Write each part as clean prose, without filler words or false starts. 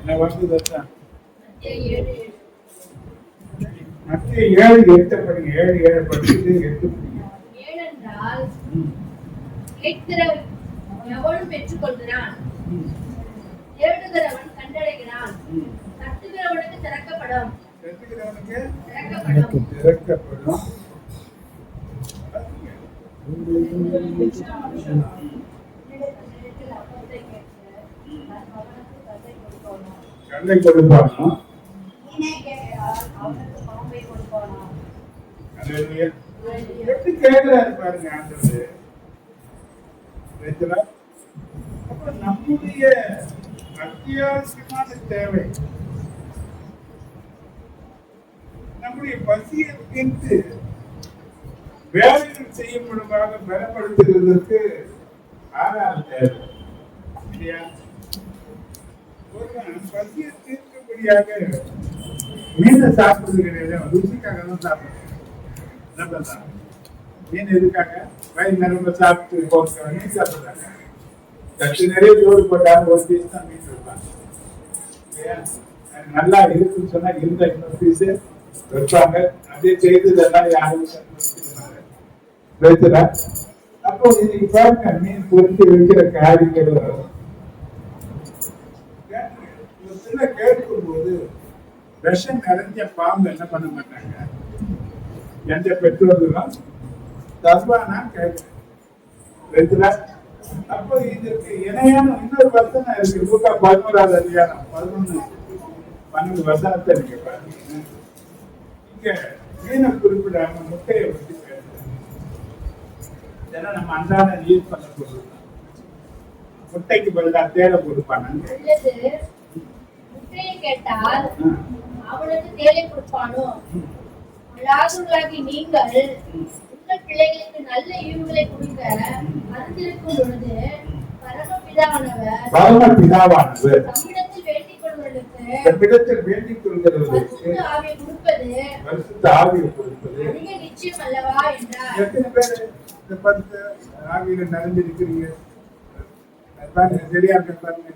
மத்திய 7:8 படிங்க. 7:7 படிச்சுட்டு 8 படிங்க. ஏனென்றால் கேட்கிற எவனும் பெற்றுக்கொள்கிறான், தேடுகிறவன் கண்டடைகிறான், தட்டுகிறவனுக்கு திறக்கப்படும். கண்ணை கொடுப்பானோ எப்படி கேட்கிறாரு பாருங்க ஆண்டவர். அப்ப நம்முடைய அத்தியாவசியமான தேவை, நம்முடைய பசியை தீர்த்து வேலைகள் செய்யப்படுமாக பலப்படுத்துவதற்கு ஆறாம் தேவை இல்லையா? பசியை தீர்க்கும்படியாக மீனை சாப்பிடுகிற ருசிக்காக தான் சாப்பிடுறேன். என்ன பண்றாங்க? மீன் எதுக்காக? வயிறு நிரம்ப சாப்பிட்டு போட்டு மீன் சாப்பிடுறாங்க. கட்டு நிறைய ஜோடு போட்டாங்க, ஒரு பீஸ் தான் மீன் வைப்பாங்க இல்லையா? நல்லா இருக்குன்னு சொன்னா இருந்த இன்னொரு பீஸ் வைப்பாங்க. அப்படியே செய்ததெல்லாம் யாரும் வைக்கிறா. அப்போ இன்னைக்கு பாருங்க, மீன் பொறிச்சு வைக்கிற காரியங்கள் கேட்கும் போது விஷம் நிறைஞ்ச பாம்பு என்ன பண்ண மாட்டாங்க. எந்த பெற்றோர்களும் தர்பானா கேட்கிறேன். அப்போ இதுக்கு இணையான இன்னொரு வசனம் இருக்கு. லூக்கா 11ஆவது அதிகாரம் 11-12 வசனத்தை நீங்க பாருங்க. இங்க மீனை குறிப்பிடாம முட்டையை பற்றி பேசுறேன். இதெல்லாம் நம்ம அன்றாட யூஸ் பண்ண பொருள். முட்டைக்கு பதிலாக தேலை கொடுப்பாங்க. கேட்டால் அவனுக்கு தேலை கொடுப்பானோ? நீங்கள் உங்கள் பிள்ளைகளுக்கு நல்ல ஈவுகளை கொடுக்க அறிந்திருக்கும் பொழுது பரமபிதாவானவர் தம்மிடத்தில் வேண்டிக் கொள்கிறவர்களுக்கு ஆவியை கொடுப்பது அதிக நிச்சயம் அல்லவா என்றார். எத்தனை பேர் இந்த 10 ஆவியில நடந்திருக்கிறீங்க? சரியா இருக்க பாருங்க.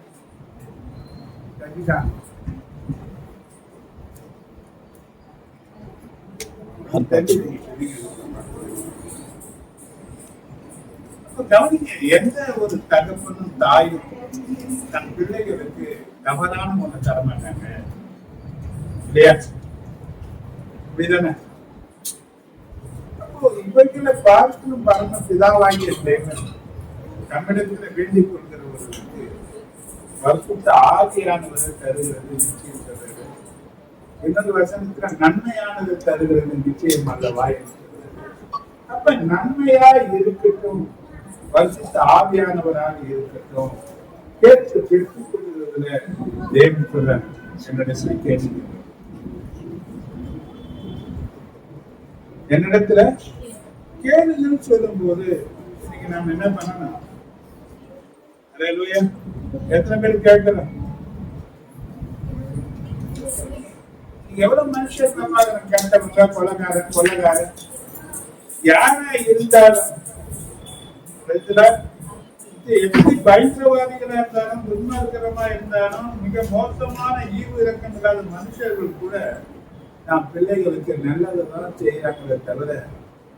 எந்த ஒரு தகப்பனும் தாயும் தன் பிள்ளைகளுக்கு தவறான ஒண்ணு தர மாட்டாங்க இல்லையா? அப்போ இவர்களை பார்க்கும் பரம பிதாவாகிய தேவன் நம்மிடத்துல வேண்டிக் கொள்கிறவர்களுக்கு பரிசுத்த ஆவியானவரை தருகிறது நிச்சயம் தருகிறது. இன்னொரு வசனத்துல நன்மையானது தருகிறது நிச்சயம் அல்லவா இருக்கிறது. அப்ப நன்மையாய் இருக்கட்டும், பரிசுத்த ஆவியானவராக இருக்கட்டும், கேட்டு பெற்றுக் கொள்வதில் தேவன் சொல்ற என்னிடத்துல கேள்வி, என்னிடத்துல கேளுன்னு சொல்லும் போது இன்னைக்கு நாம என்ன பண்ணணும்? அல்லேலூயா. எத்தனை பேர் கேட்கிறோம்? எவ்வளவு மனுஷன் சமாதானம் கேட்டவங்க, கொலைகாரன் யாரா இருந்தாலும், எப்படி பயங்கரவாதிகளா இருந்தாலும், துன்மார்க்கரமா இருந்தாலும், மிக மோசமான ஈவு இறக்கம் இல்லாத மனுஷர்கள் கூட நாம் பிள்ளைகளுக்கு நல்லதுதான் செய்யறாங்களே தவிர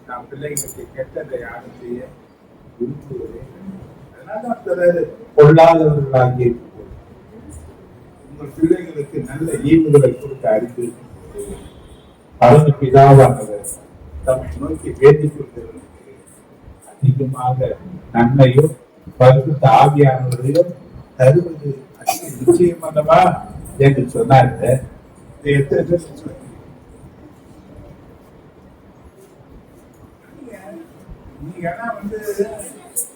நாம் பிள்ளைகளுக்கு கெட்டதை யாரும் செய்ய விரும்புவதே. அதனால பொல்லாதவர்களாகி உங்கள் பிள்ளைகளுக்கு நல்ல ஈவுகளை கொடுக்க அறிந்து பரம பிதாவானவர் தம்மை நோக்கி வேண்டிக் கொள்கிறவர்களுக்கு அதிகமாக நன்மையும் பரிசுத்த ஆவியானவரையும் தருவது நிச்சயம் அல்லவா என்று சொன்னாங்க. நீங்க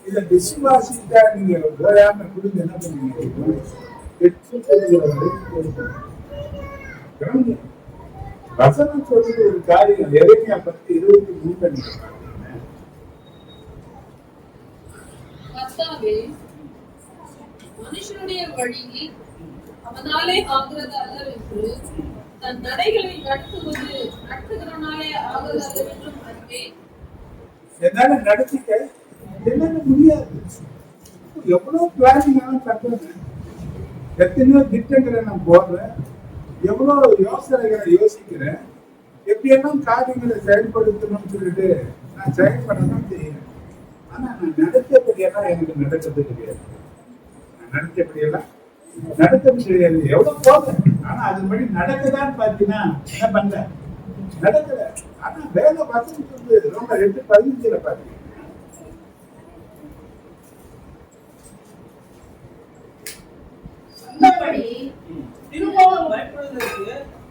இத விசுவாசித்தா நீங்க ஓயாம கொடுத்து என்ன பண்ணுவீங்க? வசனம் சொல்றது ஒரு காரியம். எரேமியா 10:23 மனுஷனுடைய வழி அவனாலே ஆகிறது அல்லவென்று தன் நடைகளை நடத்துவது நடத்துகிறவனாலே ஆகிறது அல்லவென்றும் அறிவேன். என்னால நடத்திக்க என்னால முடியாது. எவ்வளவு பிளானிங் பண்றது எத்தனையோ திட்டங்களை நான் போடுறேன், எவ்வளவு யோசனைகளை யோசிக்கிறேன், எப்படியெல்லாம் காரியங்களை செயல்படுத்தணும்னு சொல்லிட்டு நான் செயல்படதான் செய்யறேன். ஆனா நான் நடத்தபடியெல்லாம் எனக்கு நடக்கிறது கிடையாது. நான் நடத்தபடியெல்லாம் நடத்தது கிடையாது. எவ்வளவு போதும், ஆனா அதுபடி நடக்குதான்னு பாத்தீங்கன்னா என்ன பண்ணல, நடக்கல. ஆனா வேலை வசதி ரொம்ப 2:15 பாத்தீங்க.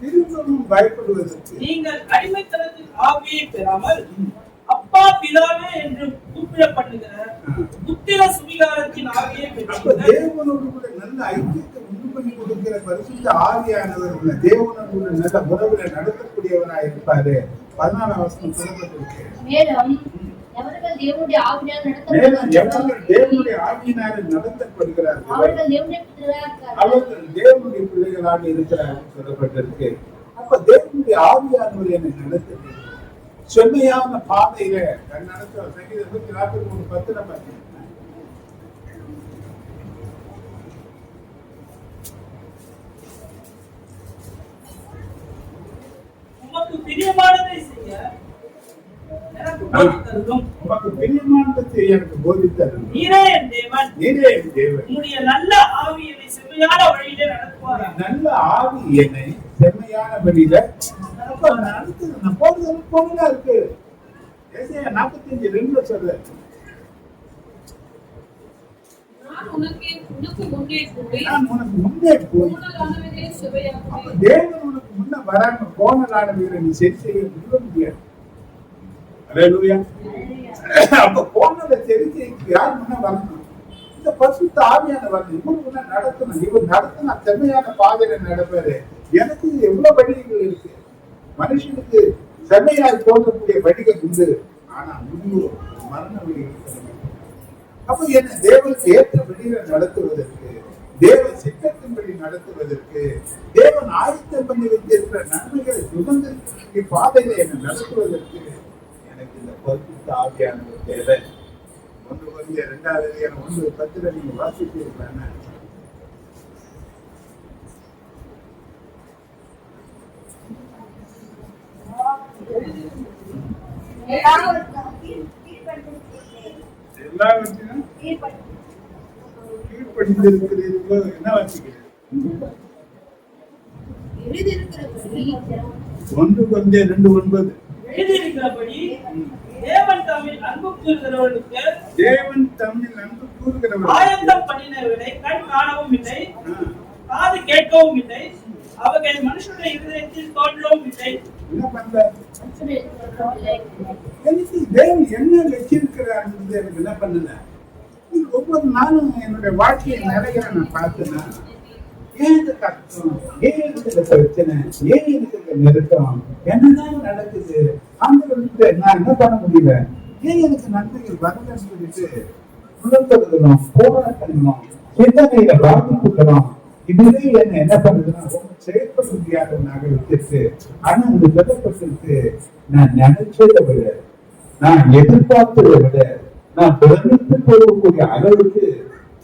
திரும்பவும் பயப்படுவதற்கு நீங்கள் அடிமைத்தனத்தின் ஆவியை பெறாமல் அப்பா பிதாவே என்று கூப்பிடப்படுகிற புத்திர சுவிகாரத்தின் ஆவியை பெற்றீர்கள். தேவனோடு கூட நல்ல ஐக்கியத்தை உண்டு பண்ணி கொடுக்கிற பரிசுத்த ஆவியானவர் உள்ள தேவனோடு நல்ல உறவுல நடத்தக்கூடியவராய் இருப்பாரு. 14ஆம் வசனம் சொல்லப்பட்டிருக்கு. மேலும் எவர்கள் தேவனுடைய ஆவியினால் நடத்தப்படுகிறார்கள் அவர்கள் தேவனுடைய பிள்ளைகளாக இருக்கிறார்கள் சொல்லப்பட்டிருக்கு. அப்ப தேவனுடைய ஆவியானவர் என்னை நடத்துது, செம்மையான பாதையில நடத்த. சங்கீதம் 143:10 பார்த்தீங்கன்னா உமக்கு பிரியமானதை செய்ய எனக்கு போதித்தருளும். உமக்கு பிரியமானதை செய்ய எனக்கு போதித்தருளும். நீரே என் தேவன், நீரே என் தேவன். உம்முடைய நல்ல ஆவி என்னை செம்மையான வழியிலே நடத்துவாரா. நல்ல ஆவி என்னை செம்மையான வழியில நடத்துது. நான் போறது போனதா இருக்கு. ஏசாயா 45:2 சொல்ற, நான் உனக்கு முன்னே போய் நான் உனக்கு முன்னே போய் கோணலானவைகளை செவ்வையாக்குவேன். தேவன் உனக்கு முன்ன வராம கோணலானவைகளை நீ சரி செய்ய முடியாது. அல்லேலூயா. அப்ப கோணலை சரி செய்ய யார் முன்ன வரணும்? இந்த பரிசுத்த ஆவியான வரணும். இவர் முன்ன நடத்தணும். இவர் நடத்தினா செம்மையான பாதையில நடப்பாரு. எனக்கு எவ்வளவு வழிகள் இருக்கு. மனுஷனுக்கு செம்மையாய் தோன்றக்கூடிய வழிகள் உண்டு. ஆனா முடிவு மரண வழி இருக்கிறது. அப்ப என்ன தேவனுக்கு ஏற்ற வழியில நடத்துவதற்கு, தேவ சித்தத்தின்படி நடத்துவதற்கு, தேவன் ஆயத்தம் பண்ணி வைத்திருக்கிற நன்மைகளை சுதந்திர பாதையில என்ன நடத்துவதற்கு எனக்கு இந்த பரிசுத்த ஆவியானவர் தேவை. 1 Corinthians 2ஆம் அதிகாரம் 1:10 நீங்க வாசிப்பீர்களா? எல்லாவற்றையும் கீழ்ப்படிந்திருக்கிறீர்களோ என்ன வாசிக்கிறேன்? 1 Corinthians 2:9 எழுதியிருக்கிறபடி தேவன் தம்மில் அன்பு கூறுகிறவர்களுக்கு ஆயத்தம் பண்ணினவர்களை கண் காணவும் இல்லை, காது கேட்கவும் இல்லை, அவர்கள் மனுஷனுடைய இருதயத்தில் தோன்றவும் இல்லை. என்ன பண்ற? எனக்கு தேவன் என்ன வச்சிருக்கிறார் எனக்கு என்ன பண்ணல. ஒவ்வொரு நாளும் என்னுடைய வாழ்க்கையை நிறைய நான் பார்த்தேன்னா, ஏன் இந்த கஷ்டம், ஏன் எனக்கு இந்த பிரச்சனை, ஏன் எனக்கு இந்த நெருக்கம், என்னதான் நடக்குது, அந்த நான் என்ன பண்ண முடியல, ஏன் எனக்கு நன்மைகள் வரலன்னு சொல்லிட்டு உணர்த்தணும், போராட்டணும், சிந்தனையில பாதிப்புக்கிறோம். இதுவே என்ன பண்ணுதுன்னா ரொம்ப செயல்பட முடியாதவனாக வச்சிருக்கு. ஆனா இது சொல்லப்பட்டிருக்கு, நான் நினைச்சதை விட, நான் எதிர்பார்த்ததை விட, நான் பிரமித்து போகக்கூடிய அளவுக்கு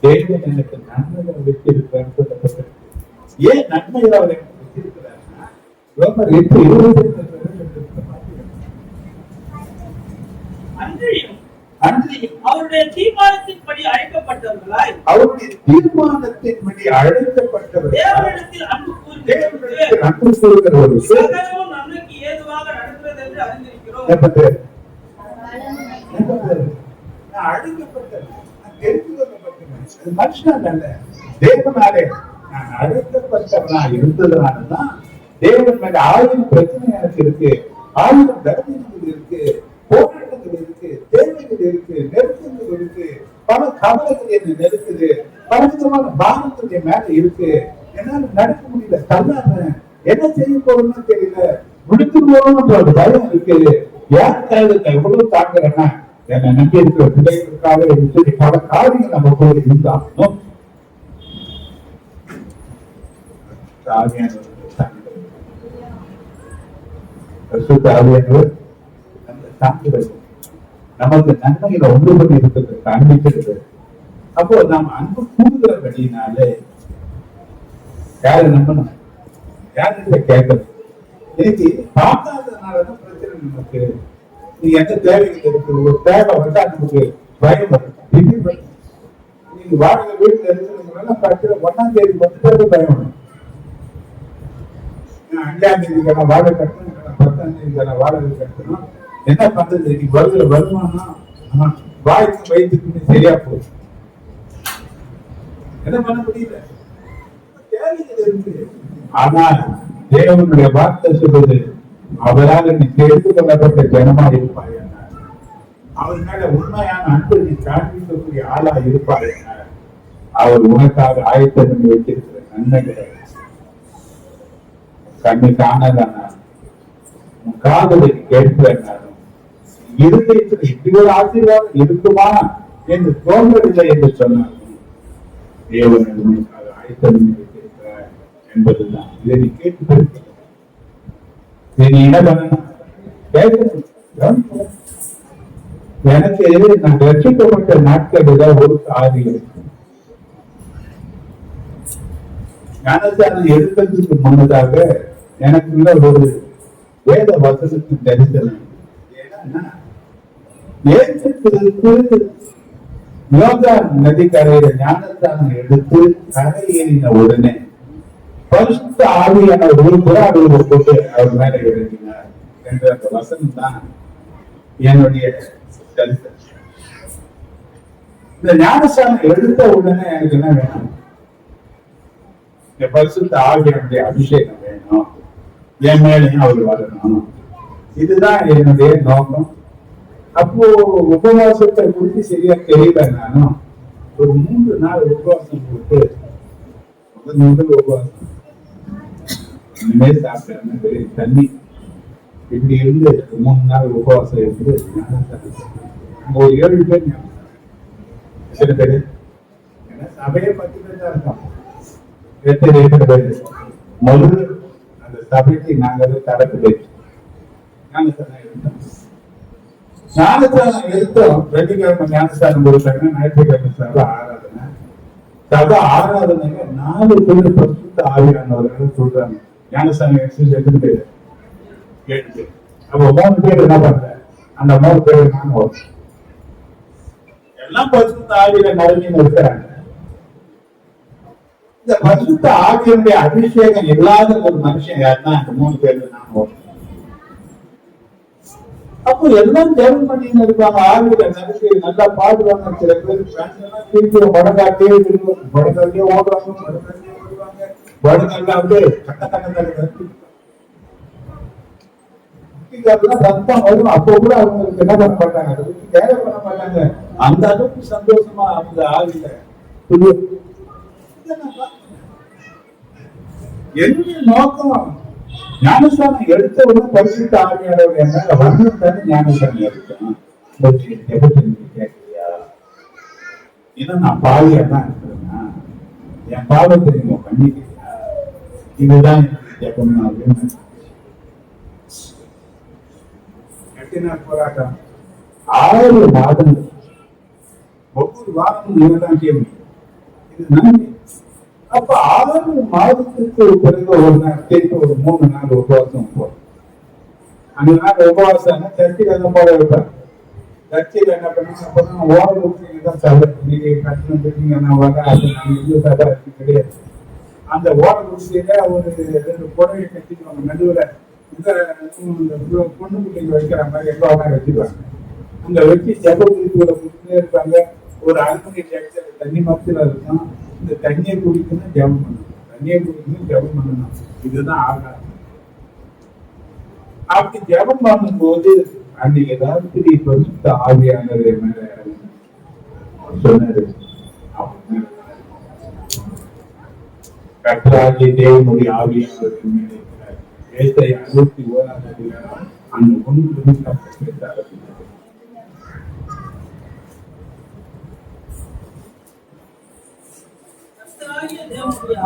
தேவன் எனக்கு நன்மைகளை வச்சிருக்கிறேன்னு சொல்லப்பட்டிருக்கு. ஏன் நன்மைகளை அவர் எனக்கு வச்சிருக்கிறாருன்னா, ரோமர் 8:22 அன்றியும் அவருடைய தீர்மானத்தின்படி அழைக்கப்பட்டவர்களாய், தேவனிடத்தில் அன்பு கூறுகிறவர்களுக்கு சகலமும் நன்மைக்கு ஏதுவாக நடக்கிறது என்று அறிந்திருக்கிறோம். மனுஷனால அல்ல, தேவனாலே நான் அழைக்கப்பட்டவனா இருந்ததுனாலதான் தேவன் மேல 1000 பிரச்சனை எனக்கு இருக்கு, 1000 கர்வங்கள் இருக்கு, போராட்டங்கள் இருக்கு, தேவைகள் இருக்கு, நெருக்கங்கள் இருக்கு, பல கவலைகள் என்ன நெருக்குது, பல விதமான பாரங்கள் என் மேல இருக்கு, என்னால நடக்க முடியல, தள்ளாடுறேன், என்ன செய்ய போறோம்னு தெரியல, முடித்து போறோம்ன்ற ஒரு பயம் இருக்கு. யாருக்காக எவ்வளவு தாங்குறேன்னா என்னை நம்பி இருக்கிற பிள்ளைகளுக்காக சொல்லி பல காரியங்கள் நம்ம கூட இருந்தாலும் நமக்கு நன்மையில ஒன்று பண்ணி இருக்கிறது காண்பிக்கிறது. அப்போ நாம் அன்பு கூடுகிற வழியினாலே யாரு நம்பணும்? யாருகிட்ட கேட்கணும்? இன்னைக்கு பார்க்காததுனாலதான் பிரச்சனை நமக்கு. நீ எந்த தேவைகள் இருக்கு, ஒரு தேவை வந்தா நமக்கு பயம் வரும். நீங்க வாடகை வீட்டுல இருக்கிறதுனால பிரச்சனை 1ஆம் தேதி வந்துட்டு பயம் வரும். 5ஆம் தேதிக்கான வாடகை கட்டணும், 10ஆம் தேதிக்கான வாடகை கட்டணும். என்ன பண்றது? இன்னைக்கு வருகிற வருமானம் வாய்க்கு வயிற்றுக்கு சரியா போகுது. என்ன பண்ண முடியல, தேவைகள் இருக்கு. ஆனால் தேவனுடைய வார்த்தை சொல்றது, அவரால் நீ தெரிந்து கொள்ளப்பட்ட ஜனமா இருப்பாய், அவர் மேல உண்மையான அன்பு நீ காண்பிக்கக்கூடிய ஆளா இருப்பாய். அவர் உனக்காக ஆயத்தம் பண்ணி வைத்திருக்கிற நன்மைகளை கண்ணு காணலான காதலை கேட்கிறேன். இருதயத்தில் இப்படி ஒரு ஆசீர்வாதம் இருக்குமா என்று தோன்றவில்லை என்று சொன்னார். தேவன் உனக்காக ஆயத்தம் பண்ணி வைத்திருக்கிறார் என்பதுதான். இதை நீ கேட்டு நீ என்ன பண்ணணும்? எனக்கு நான் ரட்சிக்கப்பட்ட நாட்களில் ஒரு காரியம் ஞானஸ்தானம் எடுப்பதற்கு முன்னதாக எனக்குள்ள ஒரு வேத வசனத்தின் தரிசனம். யோகா நதிக்கரையில ஞானஸ்தானம் எடுத்து கரை ஏறின உடனே பரிசுத்த ஆவியான ஒரு புறாவை போட்டு அவர் மேல இறங்கினார் என்ற அந்த வசனம் தான் என்னுடைய தரிசனம். இந்த ஞானஸ்தானம் எடுத்த உடனே எனக்கு என்ன வேணும்? பரிசுத்த ஆவியானுடைய அபிஷேகம் வேணும், என் மேலையும் அவர் வரணும். இதுதான் என்னுடைய நோக்கம். அப்போ உபவாசத்தை குறித்து சரியா தெரியல. நானும் ஒரு 3 நாள் உபவாசம் போட்டு முதல் உபவாசம் இனிமே சாப்பிட்டேன், தண்ணி இப்படி இருந்து 3 நாள் உபவாசம் இருந்து ஒரு 7 பேர் சில பேரு சபையை 10 பேர் தான் இருக்கோம். முதல் அந்த சபைக்கு நாங்கள் தரப்பு ஞானஸ்தானம் எடுத்தோம். வெள்ளிக்கிழமை ஞானஸ்தானம் கொடுத்தாங்க, ஞாயிற்றுக்கிழமை சபை ஆராதனை. சபை ஆராதனைங்க 4 பேர் பரிசுத்த ஆவியானவர்கள் சொல்றாங்க. ஞானஸ்தானம் எடுத்து பேரு 7 பேர். அப்ப 3 பேர் என்ன பண்ற? அந்த 3 பேர் நானும் எல்லாம் பரிசுத்த ஆவியில நிறைய இருக்கிறாங்க. இந்த பரிசுத்த ஆவியனுடைய அபிஷேகம் இல்லாத ஒரு மனுஷன் யாருன்னா அந்த 3 பேர்ல நான். அப்போ எல்லாம் தேவன் பண்ணின்னு இருப்பாங்க. ஆவியில நடத்தி நல்லா பாடுவாங்க. சில பேர் திருப்பி வடகாட்டே வடகாட்டியே ஓடுவாங்க, வடகாட்டியே ஓடுவாங்க, வடகாட்டில அப்படியே ரத்தம் வரும். அப்போ கூட அவங்களுக்கு என்ன பண்ண மாட்டாங்க, தேவை பண்ண மாட்டாங்க. அந்த அளவுக்கு சந்தோஷமா அவங்க ஆவியில என்னுடைய நோக்கம். ஞானஸ்தானம் எடுத்த உடனே பரிசுத்த ஆவியானவர் என்ன வரணும்னு ஞானஸ்தானம் எடுத்தேன். கேட்கலையா? ஏன்னா நான் பாவியா தான் இருக்கிறேன்னா என் பாவத்தை நீங்க பண்ணிக்கிறீங்களா? இதுதான் ஜெபம் அப்படின்னு போராட்டம். 6 மாதங்கள் ஒவ்வொரு வாரமும் இதுதான் கேள்வி. இது நன்றி. அப்ப 6 மாதத்துக்கு பிறகு ஒரு நாள் திருப்பி ஒரு 3 நாள் உபவாசம் போறோம். அந்த நாள் உபவாசம் சர்ச்சையில தான் போட வைப்பாங்க. சர்ச்சையில என்ன பண்ணா ஓர ஊற்றிதான் சபை. நீங்க கட்டணம் பெற்றீங்கன்னா அது நாங்க இந்து சபை கிடையாது. அந்த ஓர ஊற்றியில ஒரு 2 புடவை கட்டிக்குவாங்க. நடுவில் இந்த பொண்ணு பிள்ளைங்க வைக்கிற மாதிரி எல்லாம் வச்சுக்குவாங்க. அங்க வச்சு ஜப குறிப்புகளை கொடுத்துட்டே இருப்பாங்க. ஒரு அனுமதி தண்ணி மரத்துல இருக்கும். இந்த தண்ணியை குடிக்கணும், ஜபம் பண்ணணும், தண்ணியை குடிக்கணும், ஜபம் பண்ணணும். இதுதான் ஆகாரம். அப்படி ஜபம் பண்ணும்போது அன்னைக்கு ஏதாவது பரிசுத்த ஆவியானவர் மேல சொன்னாரு. கர்த்தராகிய தேவனுடைய ஆவியானவர் மேலே ஏசாயா 61ஆம் அதிகாரம் அந்த 1 பேசாரு.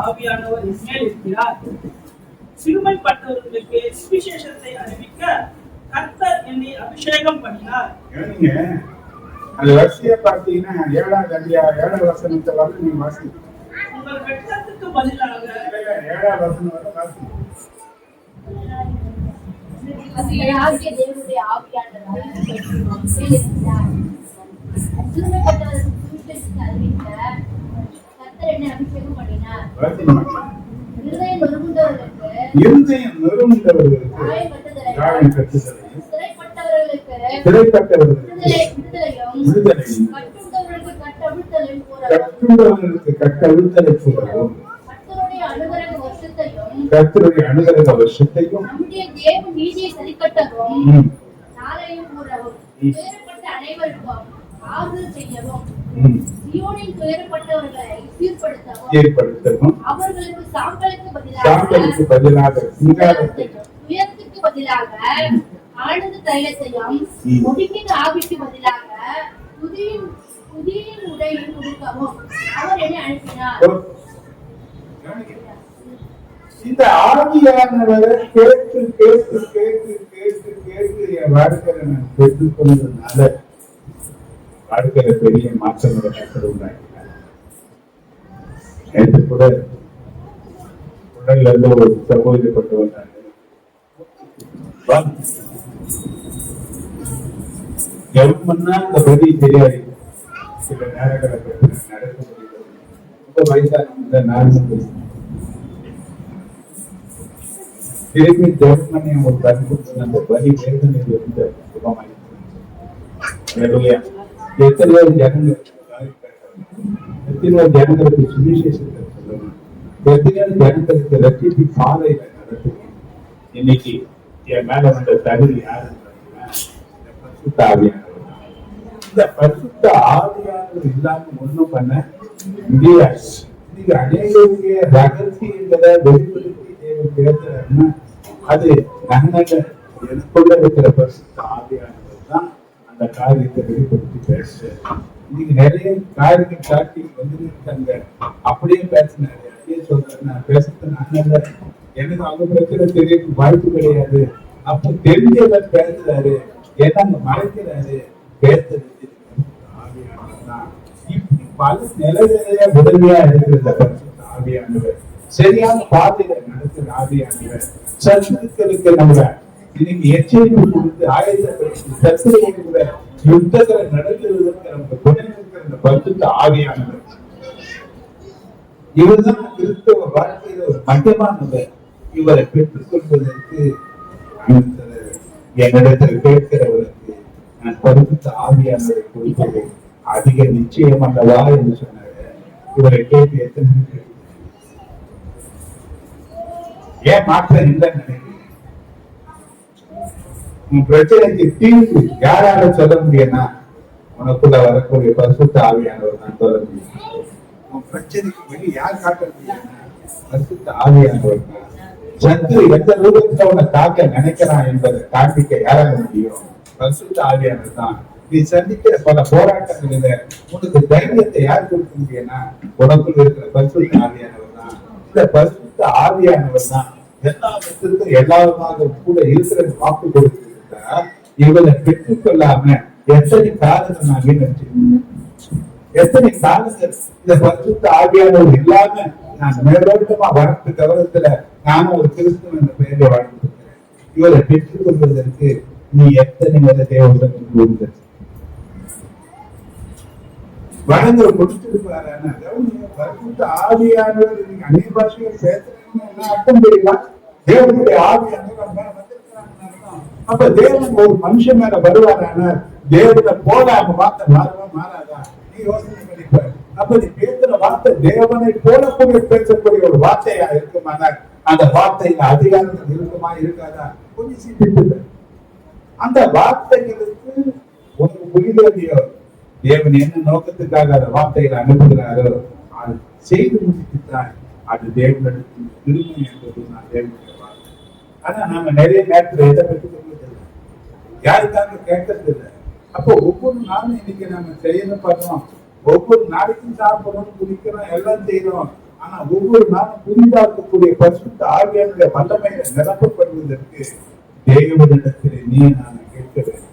ஆவியானவர் மேல் இருக்கிறார். சிறுமைப்பட்டவர்களுக்கு சுவிசேஷத்தை அறிவிக்க கர்த்தர் என்னை அபிஷேகம் பண்ணினார். அந்த வரிசையை பார்த்தீங்கன்னா 7ஆம் அதிகாரம் 7ஆம் வசனத்தை வந்து நீங்க வாசிங்க. உங்கள் வெட்கத்துக்கு பதிலாக அழகா வசனம் வர வாசி. கர்த்தராகிய தேவனுடைய ஆவியானவர் மேலிருந்தார். சிறுமைப்பட்டவர்களுக்கு சுவிசேஷத்தை அறிவிக்க கர்த்தர் என்னை அபிஷேகம் பண்ணினார். இருதயம் நொறுங்குண்டவர்களுக்கு நியாயம் கட்டுதலையும், சிறைப்பட்டவர்களுக்கு விடுதலையும், கட்டுண்டவர்களுக்கு கட்டவிழ்த்தலை கூறவும், கர்த்தருடைய அனுகிரக வருஷத்தையும் நம்முடைய தேவ நீதியை சரிக்கட்டவும், நாளையும் கூறவும், துயரப்பட்ட அனைவருக்கும் ஆறுதல் செய்யவும், சீயோனின் துயரப்பட்டவர்களை சீர்படுத்தவும், அவர்களுக்கு சாம்பலுக்கு பதிலாக சிங்காரத்தையும், உயரத்துக்கு பதிலாக ஆனந்த தைலத்தையும், ஒடுங்கின ஆவிக்கு பதிலாக புதிய உடையை கொடுக்கவும் அவர் என்னை அனுப்பினார். இந்த ஆவியானவரை கேட்டு கேட்டு கேட்டு கேட்டு கேட்டு என் வாழ்க்கையில நான் பெற்றுக் கொண்டதுனால வாழ்க்கையில பெரிய மாற்றங்களை உண்டாக்கினார். நேற்று கூட உடல்ல இருந்து ஒரு சகோதரிப்பட்டு வந்தாங்க. எவ்வளவுன்னா இந்த பதி தெரியாது. சில நேரங்களை நடக்க முடியாது. ரொம்ப வயசான நாலு திருப்பி ஜெர்மனி ஒரு பதி கொடுத்து அந்த பதி வேதனையில் இருந்த சுகமாயிருக்கும். எத்தனையோ ஜனங்களுக்கு சுவிசேஷத்தை சொல்லணும். எத்தனையோ ஜனங்களுக்கு ரட்சிப்பு பாதையில நடத்தும். இன்னைக்கு என் மேல வந்த தகுதி யாருன்னு பரிசுத்த ஆவியானவர். இந்த பரிசுத்த ஆவியானவர் இல்லாம ஒண்ணும் பண்ண முடியாது. நீங்க அநேகருடைய ரகசியங்களை வெளிப்படுத்தி தேவன் பேசுறாருன்னா அது எனக்குள்ள இருக்கிற பரிசுத்த ஆவியானவர் தான் அந்த காரியத்தை வெளிப்படுத்தி பேசுறாரு. இன்னைக்கு நிறைய காரியங்கள் காட்டி வந்துருக்காங்க. அப்படியே பேசினாரு, அப்படியே சொல்றாரு. நான் பேசுறது நாங்க எனக்கு அவங்க பிரச்சனை தெரிய வாய்ப்பு கிடையாது. அப்ப தெரிஞ்சவர் பேசுறாரு, ஏன்னா அங்க மறைக்கிறாரு. பேசுறது ஆவியானவர் இப்படி பல நிலையா உதவியா இருக்கிற பரிசுத்த ஆவியானவர், சரியான பாதையில நடத்துற ஆவியானவர், சத்துருக்களுக்கு நம்ம இன்னைக்கு எச்சரிப்பு கொடுத்து ஆயத்தப்படுத்தி சத்துருக்கிற யுத்தங்களை நடத்துவதற்கு நமக்கு துணை இருக்கிற இந்த பரிசுத்த ஆவியானவர். இவர்தான் கிறிஸ்தவ வாழ்க்கையில ஒரு மையமானவர். இவரை பெற்றுக் கொள்வதற்கு என்னிடத்தில் கேட்கிறவருக்கு நான் பரிசுத்த ஆவியானவரை கொடுப்பது அதிக நிச்சயம் அல்லவா என்று சொன்னாரு. இவரை கேட்டு எத்தனை ஏன் மாற்றம் இல்லைன்னு நினைக்கிறேன்? உன் பிரச்சனைக்கு தீர்வு யாரால சொல்ல முடியும்னா உனக்குள்ள வரக்கூடிய பரிசுத்த ஆவியானவர் தான் சொல்ல முடியும். உன் பிரச்சனைக்கு வெளியே யார் காட்ட முடியும்னா பரிசுத்த ஆவியானவர் தான். சத்து எந்த ரூபத்துல உன்னை தாக்க நினைக்கிறான் என்பதை காண்பிக்க யாரால முடியும்? பரிசுத்த ஆவியானவர் தான். நீ சந்திக்கிற பல போராட்டங்களில உனக்கு தைரியத்தை யார் கொடுக்க முடியும்னா உனக்குள்ள இருக்கிற பரிசுத்த ஆவியானவர் தான். இந்த பரிசுத்த ஆவியானவர் தான் எல்லாத்துக்கும் எல்லாருமாக கூட இருக்கிற வாக்கு கொடுத்திருந்தா இவரை பெற்றுக் கொள்ளாம எத்தனை காலங்கள் நான் வீணடிச்சிருக்கேன். எத்தனை காலங்கள் இந்த பரிசுத்த ஆவியானவர் இல்லாம நான் மேலோட்டமா வளர்த்து கவனத்துல நானும் ஒரு கிறிஸ்துவ என்ற பெயரை வாழ்ந்திருக்கிறேன். இவரை பெற்றுக் கொள்வதற்கு நீ எத்தனை மேல தேவைப்படுகிறது வளர்ந்து கொடுத்திருப்பாரு. பரிசுத்த ஆவியானவர் நீங்க அந்நிய பாஷையில் பேசுறீங்கன்னு அர்த்தம் தெரியுமா? தேவனுடைய ஆவியானவர் வந்திருக்கிறாங்க. அப்ப தேவன் ஒரு மனுஷன் மேல வருவாரான தேவனை போல அவங்க வார்த்தை மாறவா மாறாதா? நீ யோசனை பண்ணிப்பாரு. அப்ப நீ பேசுற வார்த்தை தேவனை போலக்கூடிய பேசக்கூடிய ஒரு வார்த்தையா இருக்குமானால் அந்த வார்த்தையில அதிகாரங்கள் இருக்குமா இருக்காதா? கொஞ்சம் சிந்தித்து அந்த வார்த்தைகளுக்கு உனக்கு புரியலையோ தேவன் என்ன நோக்கத்துக்காக அந்த வார்த்தைகளை அனுப்புகிறாரோ அது செய்து முடித்துத்தான் அது தேவனிடத்தில் திரும்ப என்பது நான் தேவனுடைய வார்த்தை. ஆனா நாம நிறைய நேரத்துல எதை பெற்றுக் கொள்வதில்லை, யாருக்காக கேட்கறது இல்லை. அப்போ ஒவ்வொரு நாளும் இன்னைக்கு நம்ம செய்யணும் பார்த்தோம், ஒவ்வொரு நாளைக்கும் சாப்பிடணும், குடிக்கிறோம், எல்லாம் செய்யறோம். ஆனா ஒவ்வொரு நாளும் புதிதாக்கக்கூடிய பரிசுத்த ஆவியானுடைய வல்லமையில நிரப்பப்படுவதற்கு தேவனிடத்திலே நீ நான் கேட்க வேண்டும்.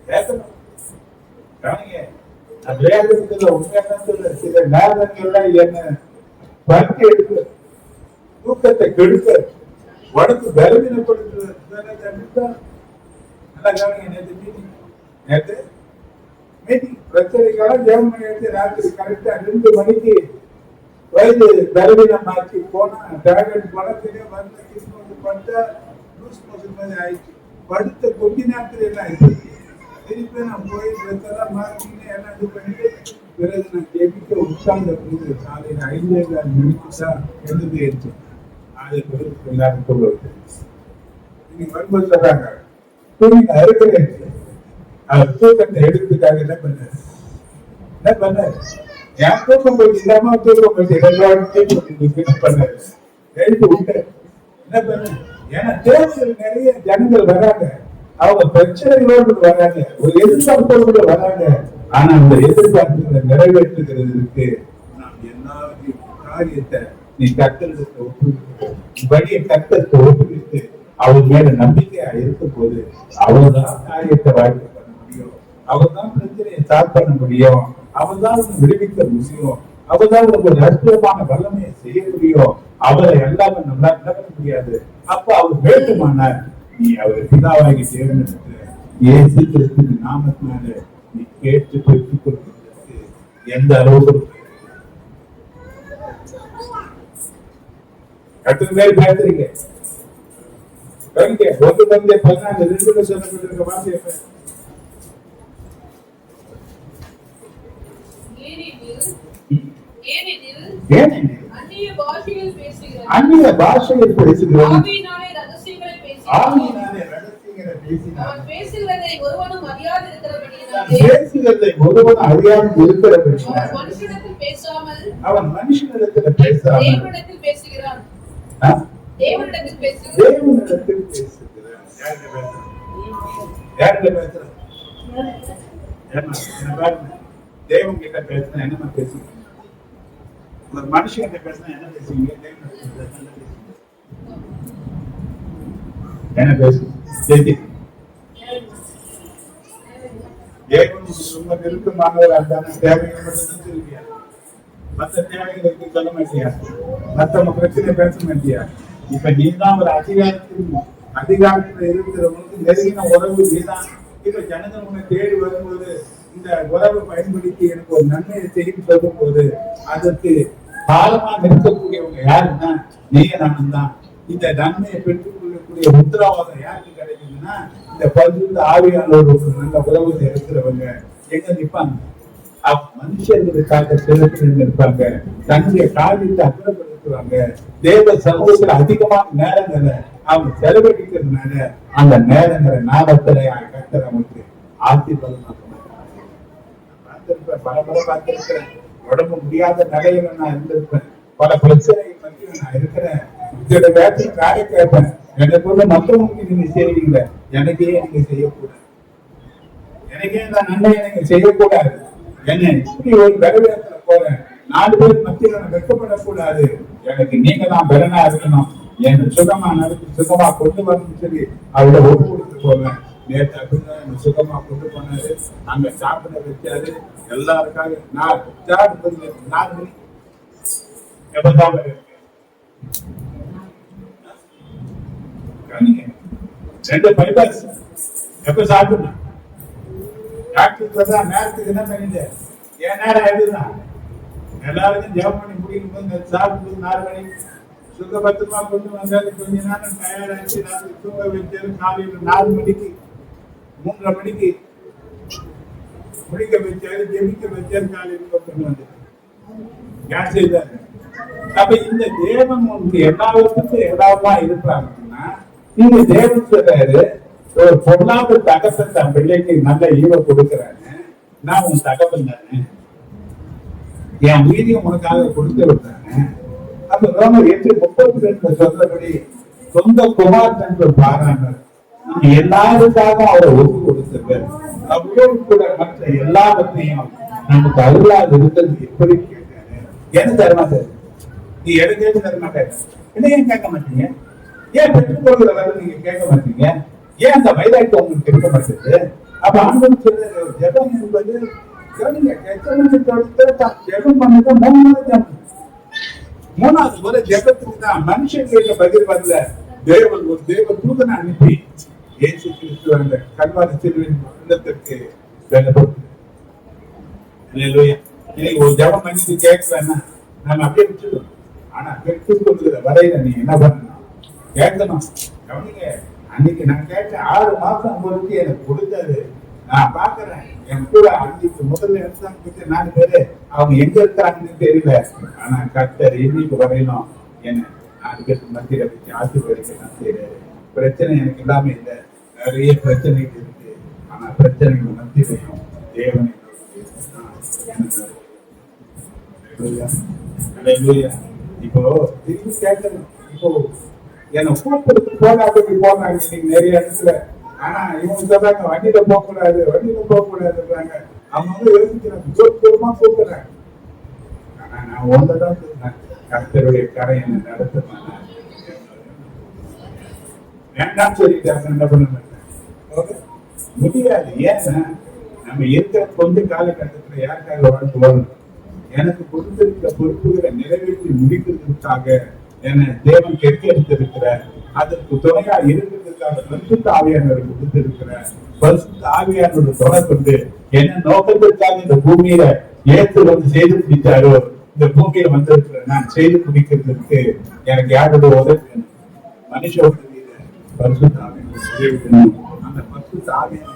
வேதத்துல உண்மையான சில நேரங்கள்ல என்ன பற்றி எடுத்து தூக்கத்தை கெடுக்க, உடம்பு பலவீனப்படுத்துறது. நல்லா கவனிங்க. நேற்று மீட்டிங் பிரச்சனைக்காக ஜெபம் பண்ணி ராத்திரி கரெக்டா 2 மணிக்கு வயது பலவீனமாக்கி போனா டேப்லெட் படத்திலே வந்து படுத்தா லூஸ் மோஷன் மாதிரி ஆயிடுச்சு. படுத்த கொஞ்ச நேரத்துல என்ன ஆயிடுச்சு, திருப்பி நான் போய் ட்ரெஸ்ஸெல்லாம் மாற்றின்னு எல்லாம் இது பண்ணிட்டு பிறகு நான் ஜெபிக்க உட்கார்ந்த போது காலையில் 5:15 மணிக்கு தான் எழுந்து ஆயிடுச்சு. அது பிறகு எல்லாரும் சொல்லுவது இன்னைக்கு வரும்போது சொல்றாங்க தூங்கி அறுக்கிறேன். அவர் தூக்கத்தை எடுத்துக்காக என்ன பண்ணாரு, என் தூக்கம் போயிட்டு இல்லாம தூக்கம் போயிட்டு பண்ணாரு. எழுத்து விட்டு என்ன பண்ண, ஏன்னா தேர்தல் நிறைய ஜனங்கள் வராங்க, அவங்க பிரச்சனைகளோடு வராங்க, ஒரு எதிர்பார்ப்போடு வராங்க. ஆனா அந்த எதிர்பார்ப்புகளை நிறைவேற்றுகிறதுக்கு நாம் எல்லா காரியத்தை நீ கத்தலுக்கு ஒப்புவித்து வழியை கத்தத்தை ஒப்புவித்து அவர் மேல நம்பிக்கையா இருக்கும் போது அவர்தான் காரியத்தை வாழ்க்கை பண்ண முடியும். அவர்தான் பிரச்சனையை சால்வ் பண்ண முடியும். அவர்தான் உன்னை விடுவிக்க முடியும். அவர்தான் உனக்கு ஒரு அற்புதமான வல்லமையை செய்ய முடியும். அவரை எல்லாமே நல்லா நடக்க முடியாது. அப்ப அவர் வேண்டுமானார் நீ அவர் பிதாவாகி தேவனுக்கு இயேசு கிறிஸ்துவின் நாமத்தினால நீ கேட்டு பெற்றுக் கொள்வதற்கு எந்த அளவுக்கு கட்டுரை பேசுறீங்க. 1:14 சொல்லப்பட்டிருக்க வாசிய அந்நிய பாஷையில் பேசுகிறேன், ஆவியினாலே ரகசியங்களை பேசினார். அவன் பேசுகிறதை ஒருவனும் அறியாது இருக்கிறபடியினாலே மனுஷனிடத்தில் பேசாமல் அவன் மனுஷனிடத்தில் பேசாமல் தேவனிடத்தில் பேசுகிறான். தேவனிடத்தில் பேசுகிறான். யார்கிட்ட பேசுறான்? தேவன் கிட்ட பேசினா என்னமா பேசுங்க, ஒரு மனுஷன் பேசினா என்ன பேசுவீங்க? என்ன பேசுங்க? தேவன் ரொம்ப நெருக்கமானவர். அதான தேவைகள் மட்டும் சொல்லுவியா, மற்ற தேவைகளுக்கு சொல்ல மாட்டியா, மற்றவங்க பிரச்சனை பேச மாட்டியா? இப்ப நீதான் ஒரு அதிகாரத்துல இருக்கிறவங்களுக்கு நெருங்கின உறவு நீதான். இப்ப ஜனங்கள் உன்னை தேடி வரும்போது இந்த உறவை பயன்படுத்தி எனக்கு ஒரு நன்மையை செய்து சொல்லும் போது அதற்கு காலமாக இருக்கக்கூடியவங்க யாருன்னா நீங்க நானும் தான். இந்த நன்மையை பெற்றுக் கொள்ளக்கூடிய உத்தரவாதம் யாருக்கு கிடைக்குதுன்னா இந்த பரிசுத்த ஆவியானோர் ஒரு நல்ல உறவுல இருக்கிறவங்க எங்க நிற்பாங்க, மனுஷர்களுக்காக சிறப்பு நிற்பாங்க, தன்னுடைய காரியத்தை அப்புறப்படுத்துவாங்க. தேவ சமூகத்துல அதிகமான நேரங்களை அவங்க செலவழிக்கிறதுனால அந்த நேரங்களை நாடத்துல கத்தர் நமக்கு ஆசீர்வாதமாக பல முறை பார்த்திருக்கிறேன். உடம்பு முடியாத நிலையில நான் இருந்திருப்பேன், பல பிரச்சனைகள் மத்தியில் நான் இருக்கிறேன். இதோட வேலையை காய கேட்பேன், என்னை போல மற்றவங்களுக்கு நீங்க செய்வீங்க, எனக்கே நீங்க செய்யக்கூடாது, எனக்கே இந்த நன்மையை நீங்க செய்யக்கூடாது. என்ன இப்படி ஒரு வரவேற்ற போறேன், 4 பேர் மத்தியில் நான் வெட்கப்படக்கூடாது, எனக்கு நீங்க தான் பெறனா இருக்கணும், எனக்கு சுகமா நடத்தி சுகமா கொண்டு வரணும்னு சொல்லி அவரை ஒப்பு கொடுத்து போவேன். நேற்று அப்படிதான் சுகமா கொண்டு போனாரு, அங்க சாப்பிட வச்சாரு எல்லாருக்காக. நான் 4 மணி எப்பதான் 2 பைபாஸ் எப்ப சாப்பிடணும்? டாக்டர் தான் நேரத்துக்கு என்ன பண்ணிட்டு என் நேரம் எதுதான் எல்லாருக்கும் ஜெபம் பண்ணி முடிக்கும் போது சாப்பிட்டு 4 மணி சுகபத்திரமா கொண்டு வந்தாரு. கொஞ்ச நேரம் தயாராச்சு, ராத்திரி தூங்க வச்சாரு. காலையில் 4 மணிக்கு 3:30 மணிக்கு முடிக்க வச்சாரு, ஜெபிக்க வச்சாரு. காலையில் கொண்டு வந்தாரு. யார் செய்தாரு? அப்ப இந்த தேவன் உங்களுக்கு எல்லாருக்கும் எல்லாமா இருப்பாங்கன்னா நீங்க தேவன் சொல்றாரு, ஒரு பொருளாதார தகப்பை தன் பிள்ளைக்கு நல்ல ஈவ கொடுக்கிறாங்க, நான் உன் தகப்பன் தானே, என் உயிரியம் உனக்காக கொடுத்து விட்டாங்க. அப்ப ரோமர் 8:32 சொல்றபடி சொந்த குமார் என்று பாராமல் எல்லாருக்காக அவரை ஒப்பு கொடுத்தவர் அவரோடு கூட மற்ற எல்லாவற்றையும் நமக்கு அருளாது இருந்தது எப்படி கேட்டாரு? என்ன தரமாட்டாரு? நீ எடுக்க தரமாட்டாரு. என்ன ஏன் கேட்க மாட்டீங்க? ஏன் பெற்றுக்கொள்கிற வரை நீங்க கேட்க மாட்டீங்க? ஏன் அந்த வைராக்கியம் உங்களுக்கு இருக்க மாட்டேது? அப்ப ஆண்டவன் சொல்ற ஜெபம் என்பது ஜெபம் பண்ணது 3 நாள் ஜெபம். மூணாவது முறை ஜெபத்துக்கு தான் மனுஷன் பதில் வரல. தேவன் ஒரு தேவ தூதனை அனுப்பி இயேசு கிறிஸ்து அந்த கல்வாரி சிலுவையின் உள்ளத்திற்கு வேலை போட்டு இன்னைக்கு ஒரு ஜெபம் பண்ணிட்டு கேட்கலன்னா நம்ம அப்படியே விட்டுடுவோம். ஆனா பெற்று கொடுக்குற வரையில நீ என்ன பண்ணணும்? கேட்கணும். கவனிங்க, அன்னைக்கு நான் கேட்டேன் 6 மாசம் உங்களுக்கு எனக்கு கொடுத்தாரு. நான் பாக்குறேன் என் கூட அன்னைக்கு முதல்ல எடுத்தாங்க 4 பேரு, அவங்க எங்க இருக்காங்கன்னு தெரியல. ஆனா கர்த்தர் இன்னைக்கு வரையிலும் என்ன 4 பேருக்கு மத்தியில வச்சு ஆசீர்வதிக்க நான் செய்யறாரு. பிரச்சனை எனக்கு இல்லாம இல்லை, நிறைய பிரச்சனைகள் இருக்கு. ஆனா பிரச்சனைகள் மத்தியிலையும் தேவனை இப்போ திரும்பி கேட்கணும். இப்போ என்ன கூப்பிட்டு போராடி போனாங்க இன்னைக்கு நிறைய இடத்துல. ஆனா இவங்க சொல்றாங்க வண்டியில போக கூடாது, வண்டியில போக கூடாதுன்றாங்க. அவங்க வந்து எழுதிக்கிறாங்க, தூரமா கூப்பிடுறாங்க. ஆனா நான் ஒன்றுதான் சொன்னேன், கர்த்தருடைய கரை என்ன நடத்துறேன் வேண்டாம் சொல்லிட்டாங்க. என்ன பண்ண மாட்டேன் முடியாது. ஏன்னா நம்ம இருக்கிற கொஞ்ச காலகட்டத்துல யாருக்காக வாழ்ந்து வரணும்? எனக்கு கொடுத்திருக்கிற பொறுப்புகளை நிறைவேற்றி முடிக்கிறதுக்காக என்ன தேவன் கெடுத்திருக்கிறார். அதற்கு துணையா இருக்கிறதுக்காக பரிசுத்த ஆவியானவரை கொடுத்திருக்கிறார். பரிசுத்த ஆவியானோட துணை கொண்டு என்ன நோக்கத்திற்காக இந்த பூமியில ஏற்று வந்து செய்து பிடித்தாரோ இந்த பூமியில வந்திருக்கிற நான் செய்து பிடிக்கிறதுக்கு எனக்கு யாரோட உதவி வேணும்? மனுஷ உதவியில பரிசுத்த ஆவியான அந்த பரிசுத்த ஆவியான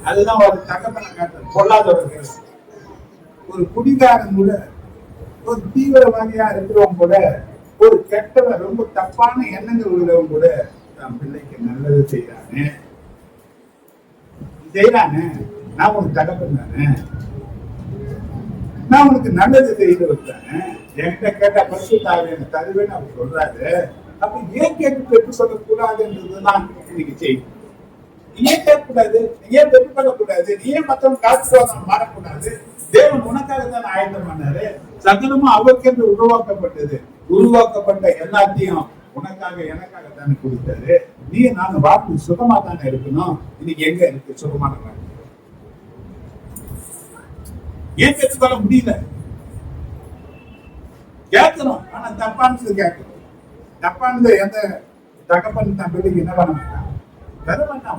அதுதான் ஒரு தகப்பன காட்டுறது. பொல்லாதவர்கள், ஒரு குடிகாரன் கூட, ஒரு தீவிரவாதியா இருக்கிறவங்க கூட, ஒரு கெட்டவன் ரொம்ப தப்பான எண்ணங்கள் உள்ளவங்க கூட தன் பிள்ளைக்கு நல்லது செய்யறானே. நான் உனக்கு தகப்பன் தானே, நான் உனக்கு நல்லது செய்து வச்சானே. என்கிட்ட கேட்டா பரிசுத்த ஆவியான தருவேன்னு அவர் சொல்றாரு. அப்ப ஏன் கேட்டு பெற்றுக் கொள்ள கூடாதுன்றதுதான் இன்னைக்கு செய்யும். ஏன் கேட்கக்கூடாது? ஏன் பெற்றுக்கொள்ளக்கூடாது? ஏன் மற்றவங்க காசு மாறக்கூடாது? தேவன் உனக்காக தான் ஆயத்தம் பண்ணாரு. சகலமும் அவருக்கென்று உருவாக்கப்பட்ட எல்லாத்தையும் உனக்காக எனக்காக தானே கொடுத்தாரு. நீ நாங்க வாழ்க்கை சுகமா தானே இருக்கணும். இன்னைக்கு எங்க இருக்கு சுகமான வாழ்க்கை? ஏன் பெற்றுக்கொள்ள முடியல? கேட்கணும், ஆனா தப்பானது கேட்கணும். தப்பானது எந்த தகப்பன் தன் பிள்ளைக்கு என்ன பண்ண மாட்டான்?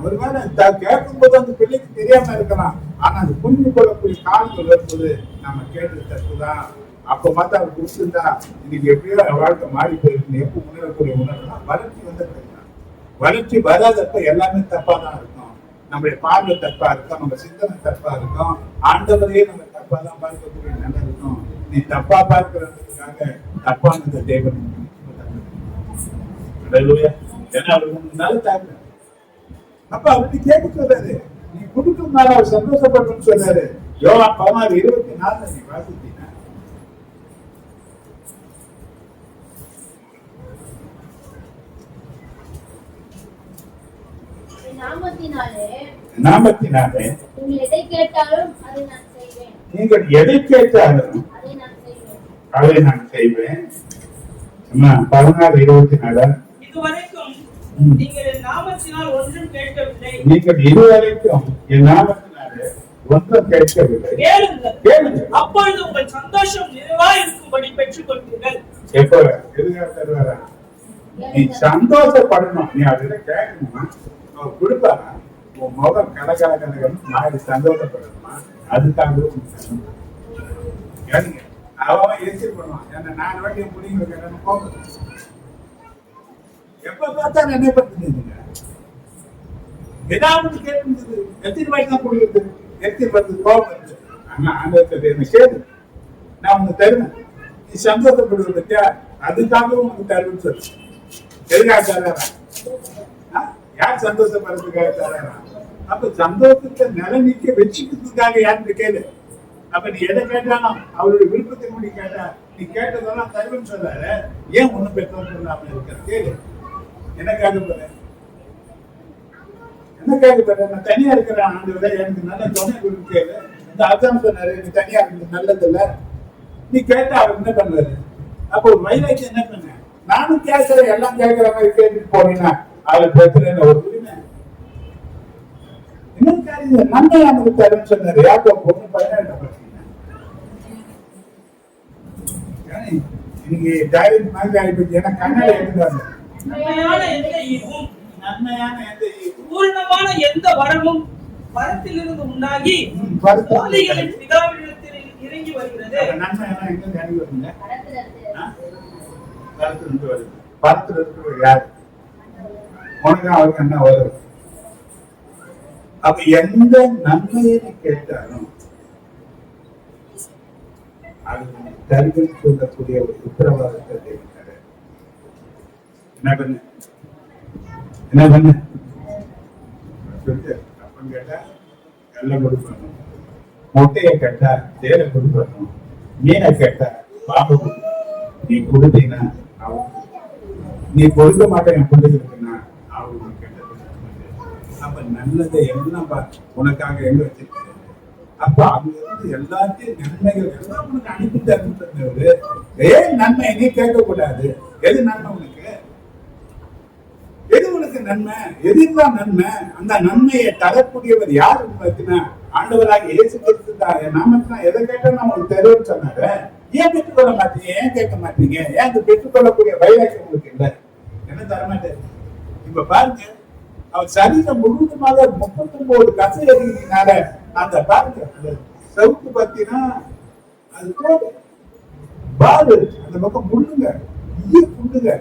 ஒருவேளை கேட்கும் போது அந்த பிள்ளைக்கு தெரியாம இருக்கலாம். ஆனா அது புரிந்து கொள்ளக்கூடிய காலங்கள் வரும்போது நம்ம கேட்டது தப்புதான். அப்ப பார்த்தா அவர் கொடுத்துருந்தா இன்னைக்கு எப்படியோ வாழ்க்கை மாறி போயிருக்கு. எப்ப உணரக்கூடிய உணர்வுதான் வளர்ச்சி வந்து வளர்ச்சி வராதப்ப எல்லாமே தப்பா தான் இருக்கும். நம்மளுடைய பார்வை தப்பா இருக்கும், நம்ம சிந்தனை தப்பா இருக்கும், ஆண்டவரையே நம்ம தப்பா தான் பார்க்கக்கூடிய நிலை இருக்கும். நீ தப்பா பார்க்கிறதுக்காக தப்பானது தேவன் ஏன்னா அவருக்கு நல்ல தாக்கம். அப்ப அவருக்கு கேட்க சொல்றாரு, நீ கொடுக்கறதுனால அவர் சந்தோஷப்படணும்னு சொல்றாரு. யோவான் 16:24 நீ வாசித்தீங்கன்னா நாமத்தினாலே நீங்கள் எதை கேட்டாலும் அதை நான் செய்வேன். 16:24 இதுவரைக்கும் நீங்கள் என் நாமத்தினால் ஒன்றும் கேட்கவில்லை. கேளுங்கள், அப்பொழுது உங்கள் சந்தோஷம் நிறைவாய் இருக்கும்படி பெற்றுக் கொள்வீர்கள். எப்ப எதுக்காக தருவாரா? நீ சந்தோஷப்படணும். நீ அதுல கேட்கணுமா? அவர் கொடுப்பாரா? உன் முகம் கலகலகலகன்னு மாறி சந்தோஷப்படணுமா? அதுக்காக அவன் எரிச்சல் பண்ணுவான். ஏன்னா 4 வாட்டி முடிங்க போகுது. எப்ப பார்த்தா என்ன பண்ணுங்க? ஏதாவது கேட்டு எத்தனை வாட்டி தான் கொடுக்குறது? எத்தனை வருது கோபம் வருது. ஆனா அந்த என்ன கேது நான் உனக்கு தருவேன். நீ சந்தோஷப்படுவதற்கா அதுக்காக உனக்கு தருவேன்னு சொல்லு. எதுக்காக தராரா? யார் சந்தோஷப்படுறதுக்காக தராரா? அப்ப சந்தோஷத்தை நிலைமைக்க வச்சுக்கிறதுக்காக யாருன்னு கேளு. அப்ப நீ எதை கேட்டாலும் அவருடைய விருப்பத்தின் முடி கேட்டா நீ கேட்டதெல்லாம் தருவேன்னு சொல்றாரு. ஏன் ஒண்ணும் பெற்றோர் சொல்லாம இருக்க? கேளு. எனக்காக நான் தனியா இருக்கிறேன். ஆண்டவரே எனக்கு நல்ல துணை கொடுக்க. இந்த அர்த்தம் சொன்னாரு, நீ தனியா இருக்கு நல்லது இல்ல. நீ கேட்டா அவர் என்ன பண்ணுவாரு? அப்போ ஒரு வைராக்கியம் என்ன பண்ண? நானும் கேட்கிறேன், எல்லாம் கேட்கிற மாதிரி கேட்டுட்டு போனீங்கன்னா அவளை பேசுறேன்னு ஒரு உரிமை. இன்னும் காரியம் நன்மை அவனுக்கு தருன்னு சொன்னாரு. யாக்கோபு 1:17 இன்னைக்கு டைரக்ட் மாதிரி ஆயிப்போச்சு. ஏன்னா கண்ணாடி எடுக்கிறாங்க. நன்மையான எந்த ஈவும் நன்மையான எந்த ஈவும் பூரணமான எந்த வரமும் வரத்திலிருந்து உண்டாகி வரத்திலிருந்து போலிகளின் பிதாவினிடத்தில் இறங்கி வருகிறது. நன்மை எல்லாம் எங்க இறங்கி வருங்க? பரத்துல இருந்து. பரத்துல இருந்து வருது. பரத்துல இருக்கிற யாரு? உனக்கு அவருக்கு என்ன வரும்? அப்ப எந்த நன்மையை கேட்டாலும் அது தருவில் சொல்லக்கூடிய ஒரு உத்தரவாதத்தை தேவைப்படுது. என்ன பண்ணு என்ன பண்ணு சொல்லிட்டு அப்பன் கேட்டா எல்லாம் கொடுக்கணும், முட்டையை கேட்டா தேரை கொடுக்கணும், மீனை கேட்டா பாம்பு கொடுக்கணும். நீ கொடுத்தீங்கன்னா அவன், நீ கொடுக்க மாட்டேன் என் பிள்ளைகளுக்குன்னா அவங்களுக்கு கேட்டது. அப்ப நல்லதை எல்லாம் உனக்காக எங்க வச்சிருக்க. அப்ப அங்க இருந்து எல்லாத்தையும் நன்மைகள் எல்லாம் உனக்கு அனுப்பி தருவது. ஏன் நன்மை நீ கேட்க கூடாது? எது நன்மை உனக்கு? எது உனக்கு நன்மை? எதுதான் நன்மை? அந்த நன்மையை தரக்கூடியவர் யாரு பார்த்தீங்கன்னா ஆண்டவராக இயேசு கிறிஸ்து தான். நாம எதை கேட்டா உங்களுக்கு தெரியும் சொன்னாரு. ஏன் பெற்றுக்கொள்ள மாட்டீங்க? ஏன் கேட்க மாட்டீங்க? ஏன் அந்த பெற்றுக்கொள்ளக்கூடிய வைராக்கியம் உங்களுக்கு இல்லை? என்ன தரமாட்டேன்? இப்ப பாருங்க, அவர் சரீரம் முழுவதுமாக 39 கசை எறினால அந்த பாருங்க, அந்த செவுக்கு பத்தினா அது போது பாரு அந்த பக்கம் முள்ளுங்க, புண்ணுங்க.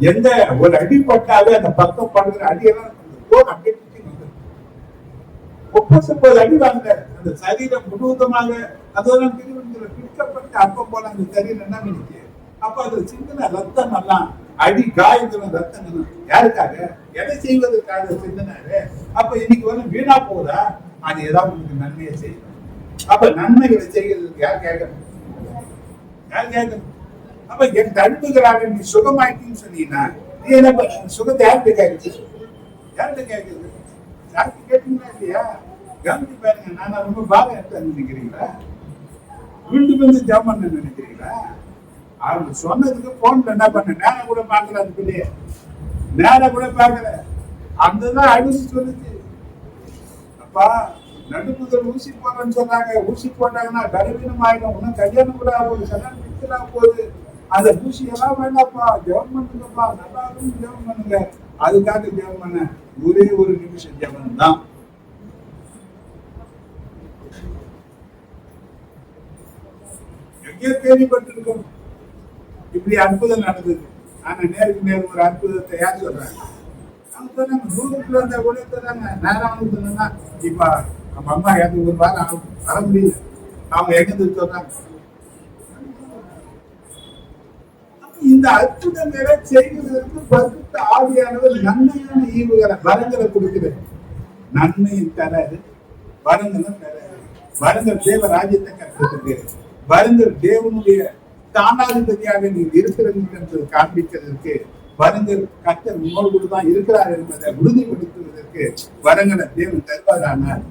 எந்த ஒரு அடி பட்டாவே அந்த பக்கம் படுகிற அடியெல்லாம் போது அப்படியே 39 அடி வாங்க. அந்த சரீரம் முழுவதுமாக அதெல்லாம் பிடிக்கப்பட்ட அப்பம் போல அந்த சரீரம் என்ன நினைக்கு. அப்ப அது சின்ன ரத்தம் எல்லாம் அடி காயங்களும் ரத்தங்களும் யாருக்காக? எதை செய்வதற்காக சிந்தனாரு. அப்ப இன்னைக்கு வந்து வீணா போதா? அது ஏதாவது உங்களுக்கு நன்மையை செய்யணும். அப்ப நன்மைகளை செய்யறதுக்கு யார் கேட்கணும்? யார் கேட்கணும்? அப்ப என் தடுப்புகளாக நீ சுகமாயிட்டீன்னு சொன்னீங்கன்னா நீ என்ன சுகத்தை யார்கிட்ட கேட்குது? யார்கிட்ட கேட்குது? யாருக்கு கேட்டீங்களா இல்லையா? கவனிச்சு பாருங்க. நான் ரொம்ப பாரம் எடுத்து நினைக்கிறீங்களா? வீட்டுக்கு வந்து ஜாம் பண்ண நினைக்கிறீங்களா? அவங்க சொன்னதுக்கு போன்ல என்ன பண்ண நேரம் கூட பாக்கல. அது பிள்ளைய நேரம் கூட பாக்கல. அங்கதான் அடிச்சு சொல்லுச்சு, அப்பா நடுமுதல் ஊசி போடுறேன்னு சொன்னாங்க. ஊசி போட்டாங்கன்னா கருவீனம் ஆயிடும், இன்னும் கல்யாணம் கூட ஆகுது, கல்யாணம் நிறுத்தலாம் போகுது. அந்த ஊசி எல்லாம் வேண்டாப்பா, ஜெபம் பண்ணுங்கப்பா, நல்லா இருக்கும் ஜெபம் பண்ணுங்க. அதுக்காக ஜெபம் பண்ண ஒரே ஒரு நிமிஷம் ஜெபம் தான். எங்கேயோ கேள்விப்பட்டிருக்கோம் இப்படி அற்புதம் நடந்தது. ஆனா நேருக்கு நேரம் ஒரு அற்புதத்தை யார் சொல்றாங்க? அவங்க சொன்னாங்க தூரத்துல இருந்தா கூட தராங்க. நேரம் வந்து சொன்னா இப்ப நம்ம அம்மா எனக்கு ஒரு வாரம் வர முடியல, அவங்க எங்க சொல்றாங்க. இந்த அற்புதங்களை செய்வதற்கு பரிசுத்த ஆவியானவர் நன்மையான ஈவுகளை வரங்களை கொடுக்கிறது. நன்மையும் தராது, வரங்களும் தராது. வரங்கள் தேவ ராஜ்யத்தை கற்றுக்கிறது. வரங்கள் தேவனுடைய தானாதிபதியாக நீ இருக்கிறது என்று காண்பிக்கிறதுக்கு, வரங்கள் கர்த்தர் உங்களோடு தான் இருக்கிறார் என்பதை உறுதிப்படுத்துவதற்கு வரங்களை தேவன் தருவாரானால்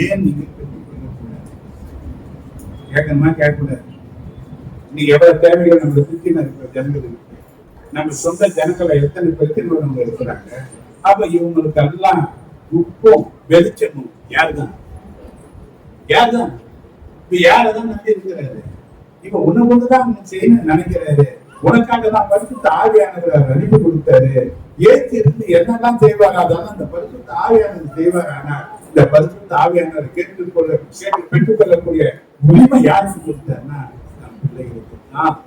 ஏன் நீங்க பெற்றுக் கொள்ளக்கூடாது? கேட்கணுமா? கேட்கக்கூடாது. நீ எவ்வளவு தேவைகள் நம்ம சுத்தின இருக்கிற ஜனங்கள் இருக்கு. நம்ம சொந்த ஜனங்களை எத்தனை பிரச்சனைகள் இருக்கிறாங்க. அப்ப இவங்களுக்கு எல்லாம் உப்பும் வெளிச்சமும் யாருதான்? யாருதான்? இப்ப யாரதான் நம்பி இருக்கிறாரு? இப்ப உன்னை கொண்டுதான் செய்யணும்னு நினைக்கிறாரு. உனக்காக தான் பரிசுத்த ஆவியானவர் அனுப்பி கொடுத்தாரு. ஏற்றி இருந்து என்னெல்லாம் செய்வாரா அதெல்லாம் அந்த பரிசுத்த ஆவியானவர் செய்வார். ஆனா இந்த பரிசுத்த ஆவியானவர் பெற்றுக் கொள்ளக்கூடிய உரிமை யாருக்கு கொடுத்தாருன்னா நம் பிள்ளைகளுக்கு தான்.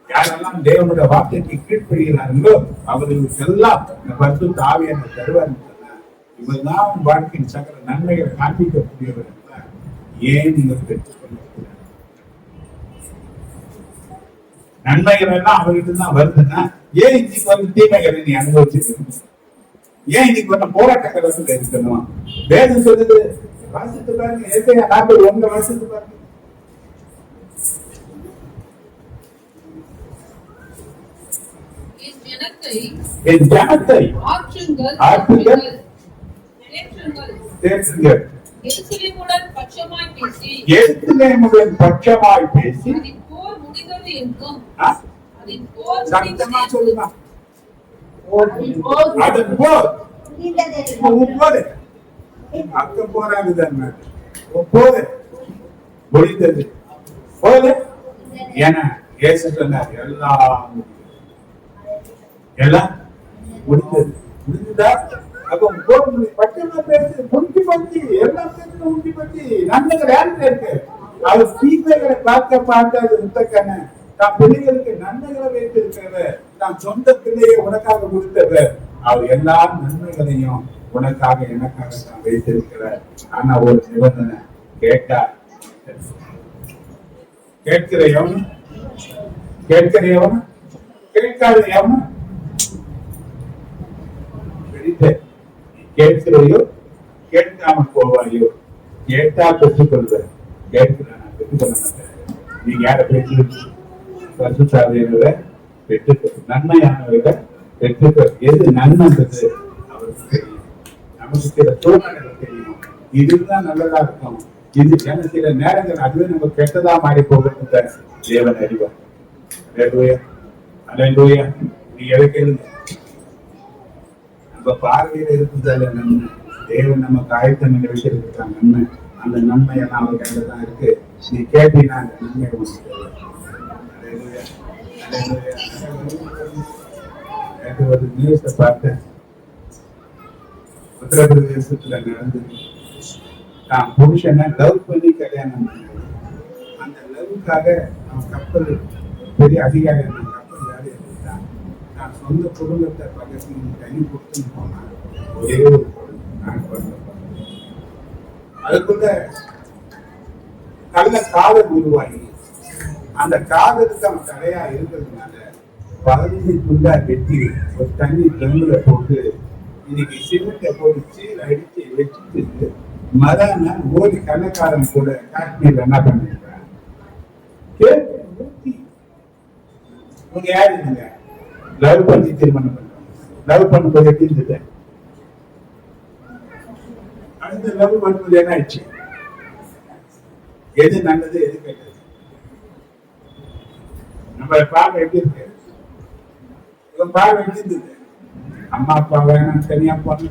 யாரெல்லாம் தேவனுடைய வார்த்தைக்கு கீழ்ப்படுகிறார்களோ அவர்களுக்கு எல்லாம் இந்த பரிசுத்த ஆவியானவர் தருவார்னு சொன்னா இவர்தான் வாழ்க்கையின் சகல நன்மைகளை காண்பிக்கக்கூடியவர். ஏன் நீங்கள் பெற்றுக் கொள்ளக்கூடாது? நன்மைகள் எல்லாம் அவர்கிட்ட தான் வருதுன்னா ஏன் இன்னைக்கு வந்து தீமைகளை நீ அனுபவிச்சிருக்கணும்? ஏன் இன்னைக்கு வந்து போராட்ட காலத்துல இருக்கணும்? வேதம் சொல்லுது, வாசித்து பாருங்க. ஏற்கனவே 41 வாசித்து பாருங்க. என் ஜனத்தை ஆற்றுங்கள், தேற்றுங்கள். எருசலேமுடன் பட்சமாய் பேசி எருசலேமுடன் பட்சமாய் பேசி அதின் போர் முடிந்தது என்றும் சத்தமா சொல்லுங்க. அதன் போர் போது அக்க போராகுது போது முடிந்தது போது. ஏன்னா இயேசு சொன்னார், எல்லாம் முடிஞ்சது. முடிஞ்சுதா? அப்ப பச்சை பேசு முடிஞ்சு பற்றி எல்லாம் பேசு முடிஞ்சு பற்றி நன்மைகள் யாருக்கு இருக்கு? அவர் தீமைகளை பார்க்க அது முத்தக்கண்ண தான் பிள்ளைகளுக்கு நன்மைகளை வைத்திருக்கிறவர், தான் சொந்த பிள்ளையை உனக்காக கொடுத்தவர். அவர் எல்லா நன்மைகளையும் உனக்காக எனக்காக தான் வைத்திருக்கிறார். ஆனா ஒரு நிபந்தனை, கேட்டா கேட்கிற எவனும் கேட்காத எவனும் கேட்கிறையோ கேட்காமல் போவாயோ, கேட்டா பெற்றுக்கொள்வ, கேட்கிறேன் பெற்றுக்கொள்ள மாட்டேன். நீங்க யார பேச்சு பரிசுத்தாவியவரை பெற்றுக்கொள், நன்மையானவரை பெற்றுக்கொள். எது நன்மைன்றது அவருக்கு தெரியும், நமக்கு சில சூழ்நிலைகள் தெரியும். இதுதான் நல்லதா இருக்கும், இது சில நேரங்கள் அதுவே நம்ம கெட்டதா மாறி போகிறது தேவன் அறிவார். அல்லேலூயா. நீங்க எதை கேளுங்க, நம்ம பார்வையில இருக்குதால நன்மை, தேவன் நமக்கு ஆயத்தம் பண்ணி வச்சிருக்காங்க நன்மை. அந்த நன்மை எல்லாம் அவர் கையில தான் இருக்கு. நீ கேட்டீங்கன்னா அந்த நன்மை ஒரு நியூஸை பார்த்தேன். உத்தரப்பிரதேசத்துல நடந்து தான் புருஷனை லவ் பண்ணி கல்யாணம் பண்ணாரு. அந்த லவ்வுக்காக அவன் கப்பல் பெரிய அதிகாரி கப்பல் வேலையை கொடுத்தான். நான் சொந்த குடும்பத்தை பக்கத்துல கை கொடுத்துன்னு போனான். ஒரே ஒரு அதுக்குள்ள நல்ல காதல் உருவாகி அந்த காதலுக்கு அவன் தடையா இருக்கிறதுனால 15 துண்டா வெட்டி ஒரு தண்ணி ட்ரம்ல போட்டு இன்னைக்கு சிமெண்ட்டை போட்டு சீல் அடிச்சு வச்சுட்டு மறுநாள் மோடி கண்ணக்காரன் கூட காஷ்மீர்ல என்ன பண்ணிருக்காங்க? உங்க யாரு இல்லைங்க, லவ் பண்ணி திருமணம் பண்றாங்க. லவ் பண்ணும்போது எப்படி இருந்தது? அடுத்த லவ் பண்ணும்போது என்ன ஆயிடுச்சு? எது நல்லது எது கெட்டது? நம்ம பார்வை எப்படி இருக்கு? இவன் பார்வை எப்படி இருந்தது? அம்மா அப்பா வேணாம் தனியா போன,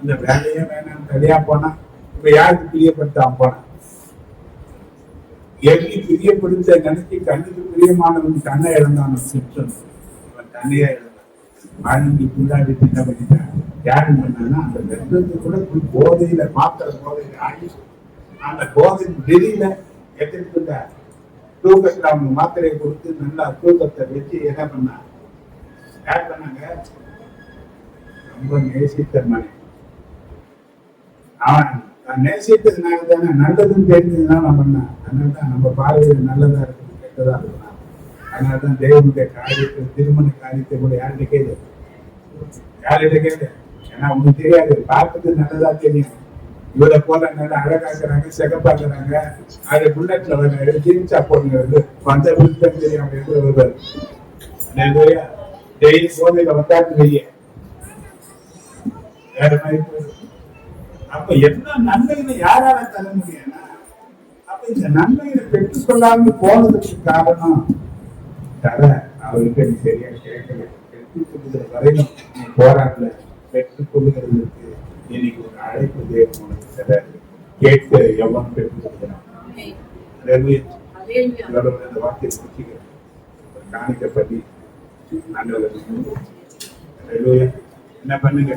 அந்த வேலையே வேணாம் தனியா போனா. இப்ப யாருக்கு பிரியப்படுத்தாம போனா? எப்படி பிரியப்படுத்த நினைச்சு கண்ணுக்கு பிரியமானவன் கண்ணை இழந்தான். இவன் தண்ணியா இழந்தான். வாழ்க்கை புல்லாடி என்ன பண்ணிட்டான்? யாரும் பண்ணா அந்த பெண்களுக்கு கூட போதையில மாத்திர போதையில ஆகி அந்த போதை வெளியில எதிர்த்துட்டா தூக்கத்துல அவங்க மாத்திரையை கொடுத்து நல்லா தூக்கத்தை வச்சு என்ன பண்ணா? யார் பண்ணாங்க? ரொம்ப நேசித்த மனை. அவன் நேசித்ததுனால தானே, நல்லதுன்னு தெரிஞ்சதுதான் நம்ம பண்ணான். அதனாலதான் நம்ம பார்வையில் நல்லதா இருக்குது கெட்டதா இருக்கலாம். அதனாலதான் தேவனுடைய காரியத்தை, திருமண காரியத்தை கூட யார்கிட்ட கேளு, ஏன்னா உனக்கு தெரியாது, பார்த்துட்டு நல்லதா தெரியும். இவரை போல நல்லா அழகாக்குறாங்க, செகப்பாக்குறாங்க, அது புல்லட்ல வர ஜீன்ஸா போடுங்கிறது வந்த புல்லட் தெரியும். அவங்க எந்த வருவார் டெய்லி போதையில வந்தாட்டு வைய வேற மாதிரி போகுது. அப்ப என்ன நன்மைகளை யாரால தர முடியும்னா, அப்ப இந்த நன்மைகளை பெற்றுக்கொள்ளாம போனதுக்கு காரணம் தர அவருக்கு நீ சரியா கேட்கல. பெற்றுக்கொள்ளுகிற வரையும் நீ போராடல. பெற்றுக்கொள்ளுகிறதுக்கு இன்னைக்கு ஒரு அழைப்பு தேவன் உனக்கு தராரு. கேட்க எவ்வளவு பெற்றுக்கொள்கிறான். இந்த வார்த்தையை முடிச்சுக்கிறேன். காணிக்க பண்ணி என்ன பண்ணுங்க?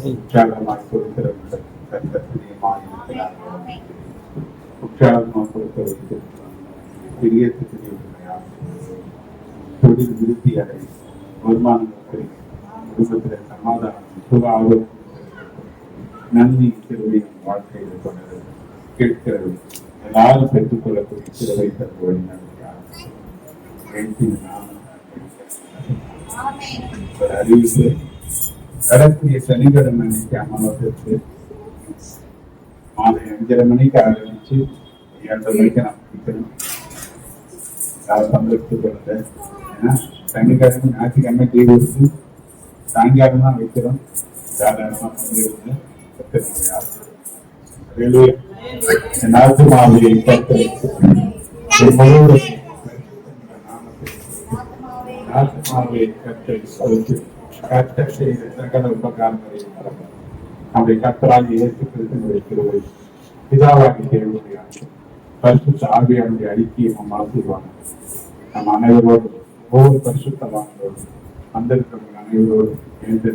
உற்சாகமாய் கொடுக்கிறவர்கள் உற்சாகமாக கொடுக்க வைத்து பிரியத்துக்கு தொழில் விருத்தி அடை வருமானத்தை குடும்பத்தில் சமாதானம் சுக ஆரோக்கியம் நன்மை திருவிழி வாழ்க்கையில் கொண்டது கேட்கிறது எல்லாரும் பெற்றுக்கொள்ளக்கூடிய சிறுவை தற்போது வழி நடக்கிறார் அறிவிப்பு வரக்கூடிய சனிக்கிழமை அன்னைக்கு அமாவாசைக்கு மாலை 5:30 மணிக்கு ஆரம்பிச்சு 7:30 மணிக்கு நான் முடிக்கணும். பங்கெடுத்துக் கொள்ளுங்க. ஏன்னா சனிக்கிழமை ஞாயிற்றுக்கிழமை லீவு இருக்கு, சாயங்காலம் தான் வைக்கிறோம். தாராளமாக பங்கெடுங்க. நாட்டுமாவியை நாட்டுமாவியை கத்த செய்த சகல உபகாரங்களை நம்முடைய கத்தராகி ஏற்றுக்கிறது பிதாவாகி தேவையா பரிசுத்த ஆவியானுடைய ஐக்கியம் ஆசீர்வாதம் நம் அனைவரோடு ஒவ்வொரு பரிசுத்தவானோடு வந்திருக்கிறவங்க அனைவரோடு எழுந்த